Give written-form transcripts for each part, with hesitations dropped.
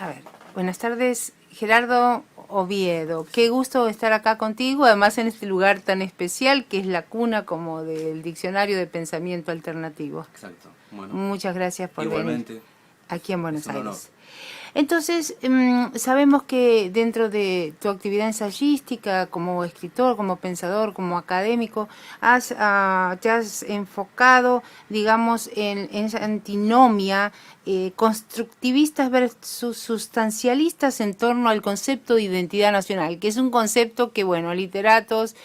A ver, buenas tardes, Gerardo Oviedo. Qué gusto estar acá contigo, además en este lugar tan especial que es la cuna como del Diccionario de Pensamiento Alternativo. Exacto. Bueno, Muchas gracias por venir igualmente aquí en es Buenos un honor. Aires. Entonces, sabemos que dentro de tu actividad ensayística, como escritor, como pensador, como académico, te has enfocado, digamos, en esa antinomia constructivistas versus sustancialistas en torno al concepto de identidad nacional, que es un concepto que, bueno, literatos,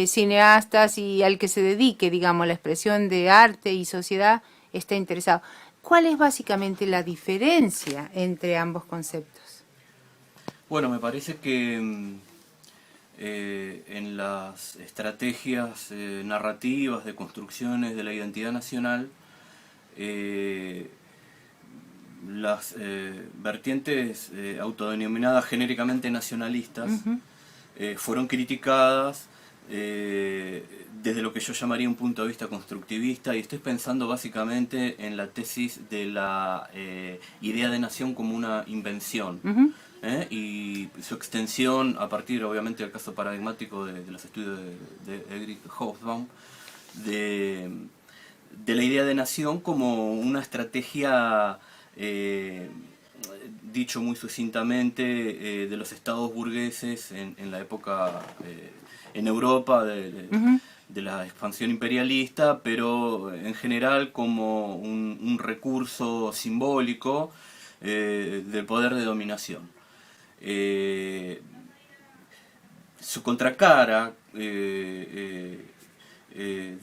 cineastas y al que se dedique, digamos, la expresión de arte y sociedad está interesado. ¿Cuál es básicamente la diferencia entre ambos conceptos? Bueno, me parece que en las estrategias narrativas de construcciones de la identidad nacional, eh, las vertientes autodenominadas genéricamente nacionalistas fueron criticadas desde lo que yo llamaría un punto de vista constructivista, y estoy pensando básicamente en la tesis de la idea de nación como una invención. Y su extensión a partir, obviamente, del caso paradigmático de los estudios de Erich Hobsbawm, de la idea de nación como una estrategia, dicho muy sucintamente, de los estados burgueses en la época, en Europa, de la expansión imperialista, pero en general como un recurso simbólico del poder de dominación. Su contracara, de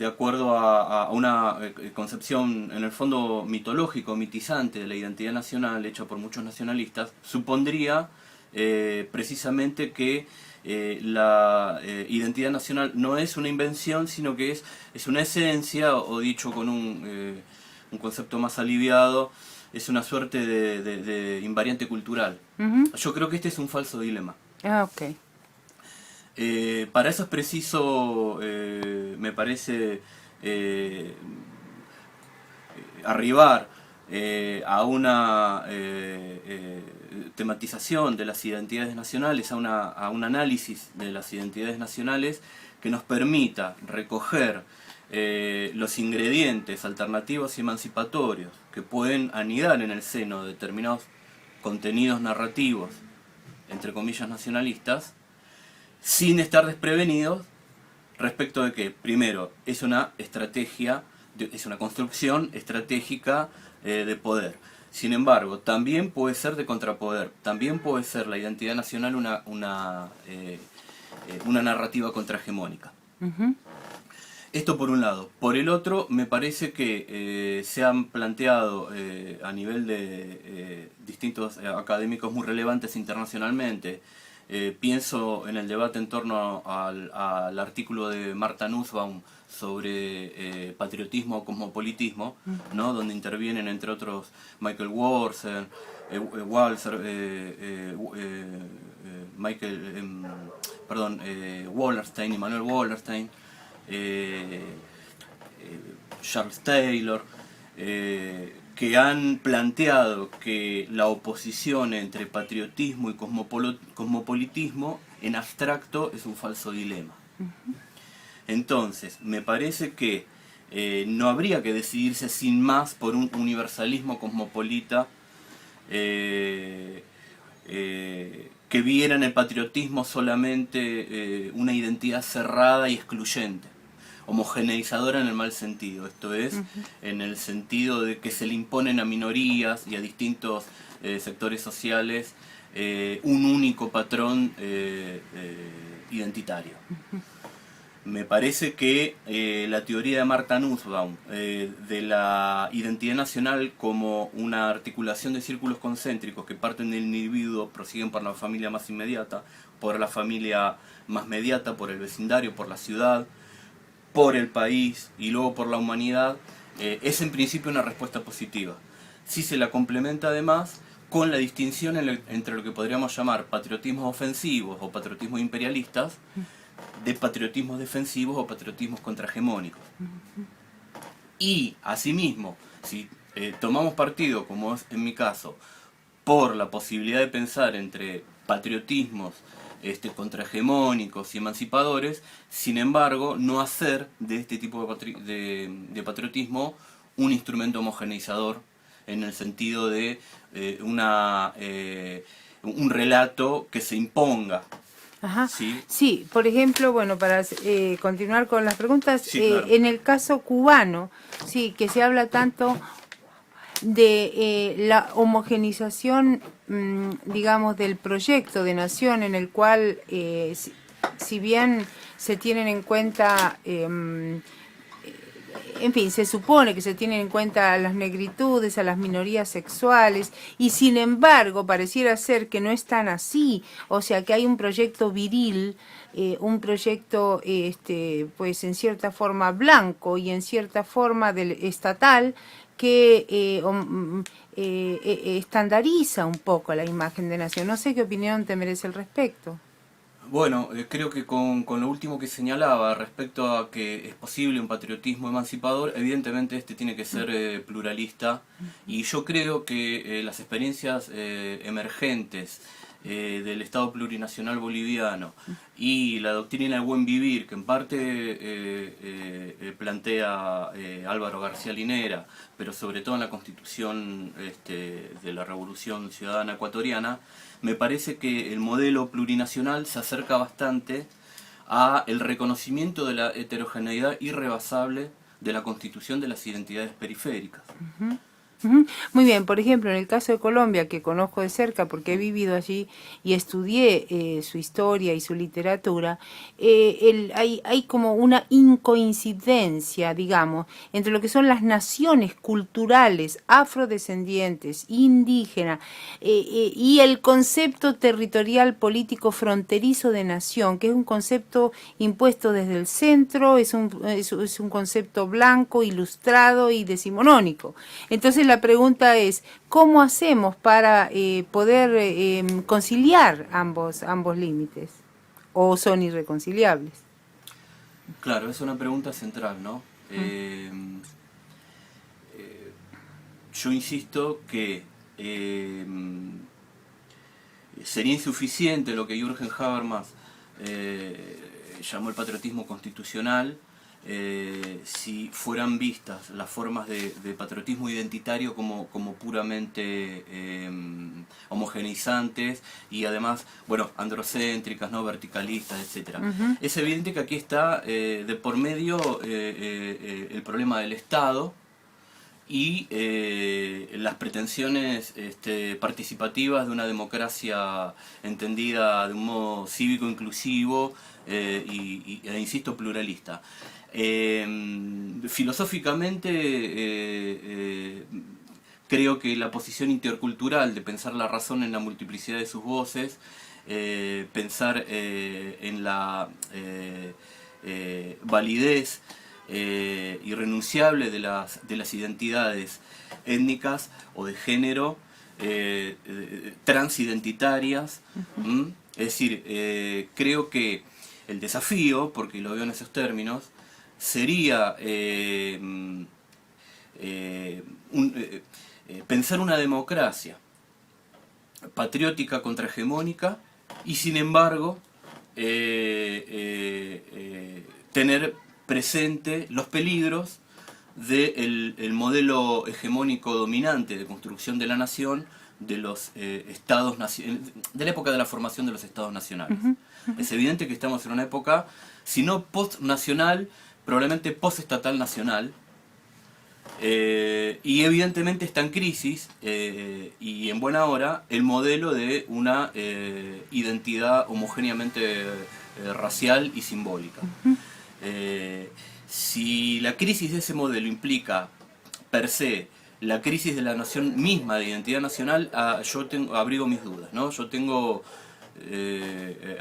acuerdo a una concepción en el fondo mitológico, mitizante de la identidad nacional hecha por muchos nacionalistas, supondría precisamente que la identidad nacional no es una invención, sino que es una esencia, o dicho con un concepto más aliviado, es una suerte de invariante cultural. Yo creo que este es un falso dilema. Ah, ok. Para eso es preciso, me parece, arribar a una tematización de las identidades nacionales, a un análisis de las identidades nacionales que nos permita recoger los ingredientes alternativos y emancipatorios que pueden anidar en el seno de determinados contenidos narrativos, entre comillas nacionalistas, sin estar desprevenidos respecto de que, primero, es una estrategia, es una construcción estratégica de poder. Sin embargo, también puede ser de contrapoder, también puede ser la identidad nacional una narrativa contrahegemónica. Esto por un lado. Por el otro, me parece que se han planteado a nivel de distintos académicos muy relevantes internacionalmente. Pienso en el debate en torno al artículo de Martha Nussbaum sobre patriotismo o cosmopolitismo, ¿no? Donde intervienen entre otros Michael Walzer, Wallerstein, Immanuel Wallerstein, Charles Taylor, que han planteado que la oposición entre patriotismo y cosmopolitismo en abstracto es un falso dilema. Entonces, me parece que no habría que decidirse sin más por un universalismo cosmopolita que viera en el patriotismo solamente una identidad cerrada y excluyente, homogeneizadora en el mal sentido, esto es, en el sentido de que se le imponen a minorías y a distintos sectores sociales un único patrón identitario. Me parece que la teoría de Martha Nussbaum de la identidad nacional como una articulación de círculos concéntricos que parten del individuo, prosiguen por la familia más inmediata, por la familia más mediata, por el vecindario, por la ciudad, por el país y luego por la humanidad, es en principio una respuesta positiva. Si se la complementa además con la distinción entre lo que podríamos llamar patriotismos ofensivos o patriotismos imperialistas, de patriotismos defensivos o patriotismos contrahegemónicos. Y, asimismo, si tomamos partido, como es en mi caso, por la posibilidad de pensar entre patriotismos contrahegemónicos y emancipadores, sin embargo, no hacer de este tipo de patriotismo un instrumento homogeneizador en el sentido de un relato que se imponga. Ajá. ¿Sí? Sí, por ejemplo, bueno, para continuar con las preguntas, Sí, claro. en el caso cubano, sí, que se habla tanto de la homogenización, digamos, del proyecto de nación en el cual, si bien se tienen en cuenta, en fin, se supone que se tienen en cuenta a las negritudes, a las minorías sexuales, y sin embargo pareciera ser que no es tan así, o sea que hay un proyecto viril, un proyecto pues en cierta forma blanco y en cierta forma estatal, que estandariza un poco la imagen de nación. No sé qué opinión te merece al respecto. Bueno, creo que con lo último que señalaba respecto a que es posible un patriotismo emancipador, evidentemente este tiene que ser pluralista, y yo creo que las experiencias emergentes del Estado plurinacional boliviano y la doctrina del buen vivir, que en parte plantea Álvaro García Linera, pero sobre todo en la Constitución de la Revolución Ciudadana Ecuatoriana, me parece que el modelo plurinacional se acerca bastante a el reconocimiento de la heterogeneidad irrebasable de la constitución de las identidades periféricas. Muy bien, por ejemplo, en el caso de Colombia, que conozco de cerca porque he vivido allí y estudié su historia y su literatura, hay como una incoincidencia, digamos, entre lo que son las naciones culturales afrodescendientes, indígenas, y el concepto territorial político fronterizo de nación, que es un concepto impuesto desde el centro, es un concepto blanco, ilustrado y decimonónico. Entonces la pregunta es, ¿cómo hacemos para poder conciliar ambos límites? ¿O son irreconciliables? Claro, es una pregunta central, ¿no? Yo insisto que sería insuficiente lo que Jürgen Habermas llamó el patriotismo constitucional si fueran vistas las formas de patriotismo identitario como puramente homogeneizantes y además, bueno, androcéntricas, no verticalistas, etcétera. Es evidente que aquí está de por medio el problema del Estado y las pretensiones participativas de una democracia entendida de un modo cívico inclusivo e insisto pluralista. Filosóficamente creo que la posición intercultural de pensar la razón en la multiplicidad de sus voces, pensar en la validez irrenunciable de las identidades étnicas o de género transidentitarias. Es decir, creo que el desafío, porque lo veo en esos términos, sería pensar una democracia patriótica contrahegemónica y sin embargo tener presente los peligros del modelo hegemónico dominante de construcción de la nación de los estados de la época de la formación de los estados nacionales. Es evidente que estamos en una época, si no post-nacional, probablemente post-estatal nacional, y evidentemente está en crisis y en buena hora el modelo de una identidad homogéneamente racial y simbólica. Si la crisis de ese modelo implica per se la crisis de la noción misma de identidad nacional, yo abrigo mis dudas, ¿no? Yo tengo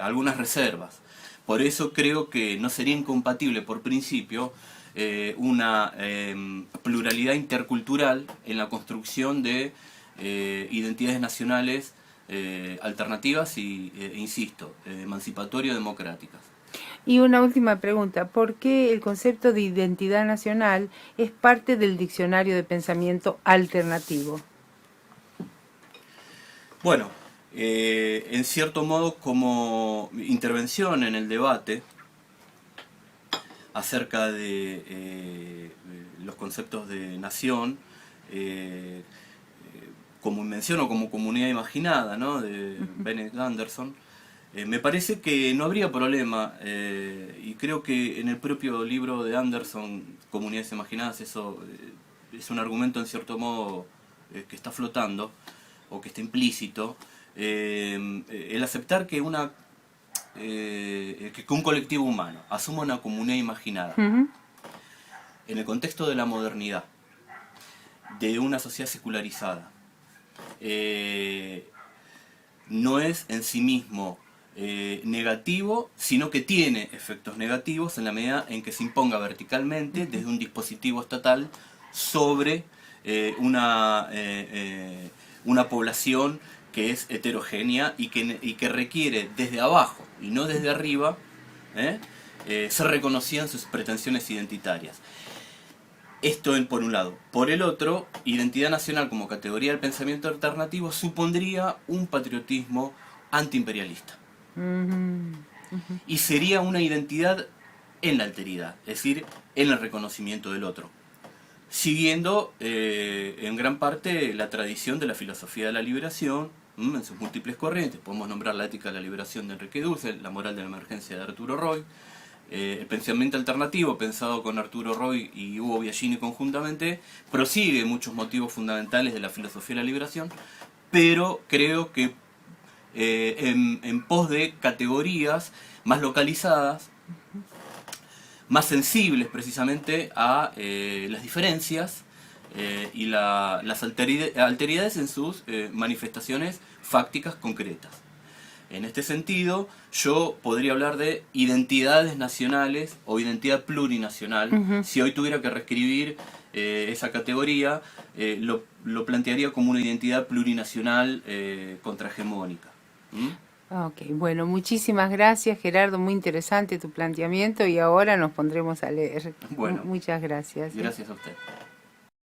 algunas reservas. Por eso creo que no sería incompatible por principio una pluralidad intercultural en la construcción de identidades nacionales alternativas y, insisto, emancipatorio-democráticas. Y una última pregunta, ¿por qué el concepto de identidad nacional es parte del diccionario de pensamiento alternativo? Bueno, en cierto modo como intervención en el debate acerca de los conceptos de nación, como invención o como comunidad imaginada, ¿no?, de Benedict Anderson, me parece que no habría problema, y creo que en el propio libro de Anderson, Comunidades Imaginadas, eso es un argumento en cierto modo que está flotando, o que está implícito, el aceptar que que un colectivo humano asuma una comunidad imaginada Ujú. en el contexto de la modernidad, de una sociedad secularizada, no es en sí mismo negativo, sino que tiene efectos negativos en la medida en que se imponga verticalmente desde un dispositivo estatal sobre una población que es heterogénea y que requiere desde abajo y no desde arriba ser reconocida en sus pretensiones identitarias. Esto por un lado. Por el otro, identidad nacional como categoría del pensamiento alternativo supondría un patriotismo antiimperialista. Y sería una identidad en la alteridad, es decir, en el reconocimiento del otro, siguiendo en gran parte la tradición de la filosofía de la liberación en sus múltiples corrientes. Podemos nombrar la ética de la liberación de Enrique Dussel, la moral de la emergencia de Arturo Roy, el pensamiento alternativo pensado con Arturo Roy y Hugo Biagini conjuntamente, prosigue muchos motivos fundamentales de la filosofía de la liberación, pero creo que en pos de categorías más localizadas, más sensibles precisamente a las diferencias y las alteridades en sus manifestaciones fácticas concretas. En este sentido, yo podría hablar de identidades nacionales o identidad plurinacional. Si hoy tuviera que reescribir esa categoría, lo plantearía como una identidad plurinacional contrahegemónica. Ok, bueno, muchísimas gracias, Gerardo, muy interesante tu planteamiento y ahora nos pondremos a leer. Bueno, Muchas gracias. gracias a usted.